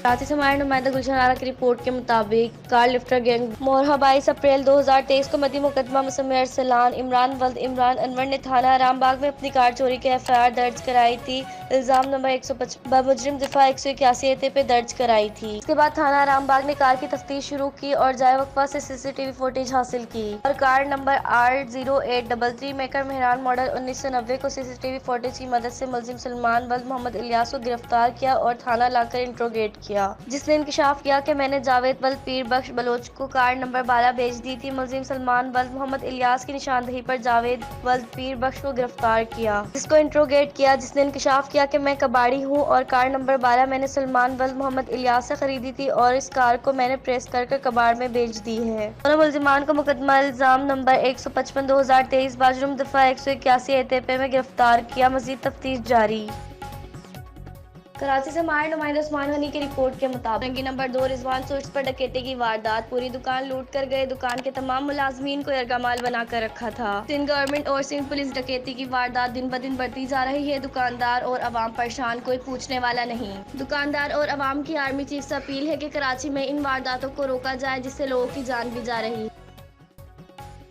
कराची से हमारे नुमाइंदा गुलशन आरा की रिपोर्ट के मुताबिक कार लिफ्टर गैंग मोरहा 22 अप्रैल 2023 को मदी मुकदमा मुसम्मे अरसलान इमरान वल्द इमरान अनवर ने थाना रामबाग में अपनी कार चोरी के एफआईआर दर्ज कराई थी। इल्जाम नंबर 155 बमुजरिम दिफा 181 पे दर्ज कराई थी। इसके बाद थाना रामबाग ने कार की तफ्तीश शुरू की और जाए वक्फा से सीसीटीवी फुटेज हासिल की और car number R0833 maker Mehran model 1990 को सीसीटीवी फुटेज की मदद से मुलजिम सलमान वल्द मोहम्मद इलियास को गिरफ्तार किया और थाना लाकर इंट्रोगेट किया, जिसने इंकशाफ किया कि मैंने जावेद वल्द पीर बख्श बलोच को कार नंबर 12 भेज दी थी। मुलजिम सलमान वल्द मोहम्मद इलियास की निशानदही पर जावेद वल्द पीर बख्श को गिरफ्तार किया, जिसको इंट्रोगेट किया, जिसने इंकशाफ किया कि मैं कबाड़ी हूँ और कार नंबर 12 मैंने सलमान वल्द मोहम्मद इलियास से खरीदी थी और इस कार को मैंने प्रेस कर कबाड़ में बेच दी है। दोनों मुलजिमान को मुकदमा इल्जाम नंबर 155/2023 बाजुर्म दफा 181 एतेपे में गिरफ्तार किया। मजीद तफ्तीश जारी। कराची से हमारे नुमाइंदा उस्मान हनी की रिपोर्ट के मुताबिक रंगी नंबर 2 रिजवान स्वीट्स पर डकैती की वारदात, पूरी दुकान लूट कर गए। दुकान के तमाम मुलाजमीन को यरगमाल बनाकर रखा था। सिंध गवर्नमेंट और सिंध पुलिस डकैती की वारदात दिन ब दिन बढ़ती जा रही है। दुकानदार और अवाम परेशान, कोई पूछने वाला नहीं। दुकानदार और अवाम की आर्मी चीफ से अपील है कि कराची में इन वारदातों को रोका जाए, जिससे लोगों की जान भी जा रही है।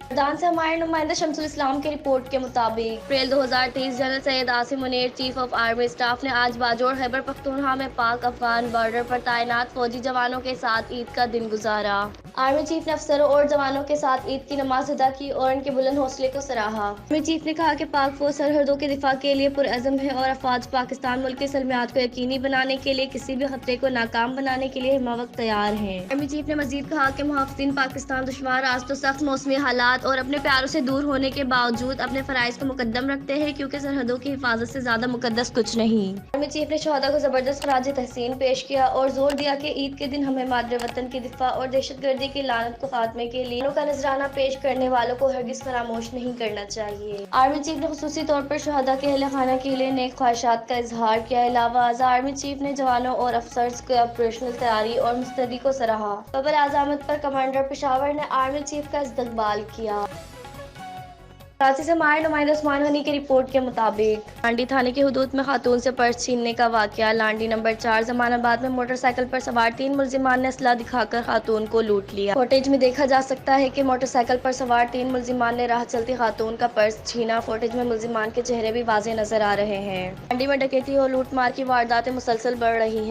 मैदान से हमारे नुमाइंदा शमसुल इस्लाम की रिपोर्ट के मुताबिक अप्रैल 2023 general Syed Asim Munir chief of army staff ने आज बाजोड़ खैबर पख्तूनख्वा में पाक अफगान बॉर्डर पर तैनात फौजी जवानों के साथ ईद का दिन गुजारा। आर्मी चीफ ने अफसरों और जवानों के साथ ईद की नमाज अदा की और उनके बुलंद हौसले को सराहा। आर्मी चीफ ने कहा कि पाक फौज सरहदों के दिफा के लिए पुरअज़म है और अफवाज पाकिस्तान मुल्क की सलमियात को यकीनी बनाने के लिए किसी भी खतरे को नाकाम बनाने के लिए हिमावक्त तैयार हैं। आर्मी चीफ ने मजीद कहा कि मुहाफ़िज़ीन पाकिस्तान दुश्वार आज तो सख्त मौसमी हालात और अपने प्यारों से दूर होने के बावजूद अपने फराइज को मुकद्दम रखते हैं, क्योंकि सरहदों की हिफाजत से ज्यादा मुकद्दस कुछ नहीं। आर्मी चीफ ने शहदा को जबरदस्त खराज तहसीन पेश किया और जोर दिया कि ईद के दिन हमें मादरे वतन की दिफा और दहशतगर्दी की लानत को खात्मे के लिए का नजराना पेश करने वालों को हरगिज फरामोश नहीं करना चाहिए। आर्मी चीफ ने खुसूसी तौर पर शहदा के अहले खाना के लिए नेक ख्वाहिशात का इजहार किया। अलावा आर्मी चीफ ने जवानों और अफसर्स के ऑपरेशनल तैयारी और मुस्तैदी को सराहा। खबर आजामत पर कमांडर पेशावर ने आर्मी चीफ का इस्तकबाल किया। कराची से हमारे नुमाइंदा उस्मान हनी की रिपोर्ट के मुताबिक लांडी थाने की हुदूद में खातून से पर्स छीनने का वाकया। लांडी नंबर 4 जमानाबाद में मोटरसाइकिल पर सवार 3 मुलजिमान ने असला दिखाकर खातून को लूट लिया। फुटेज में देखा जा सकता है कि मोटरसाइकिल पर सवार 3 मुलजिमान ने राह चलती खातून का पर्स छीना। फुटेज में मुलजिमान के चेहरे भी वाज़ेह नजर आ रहे हैं। लांडी में डकैती और लूट मार की वारदातें मुसलसल बढ़ रही हैं।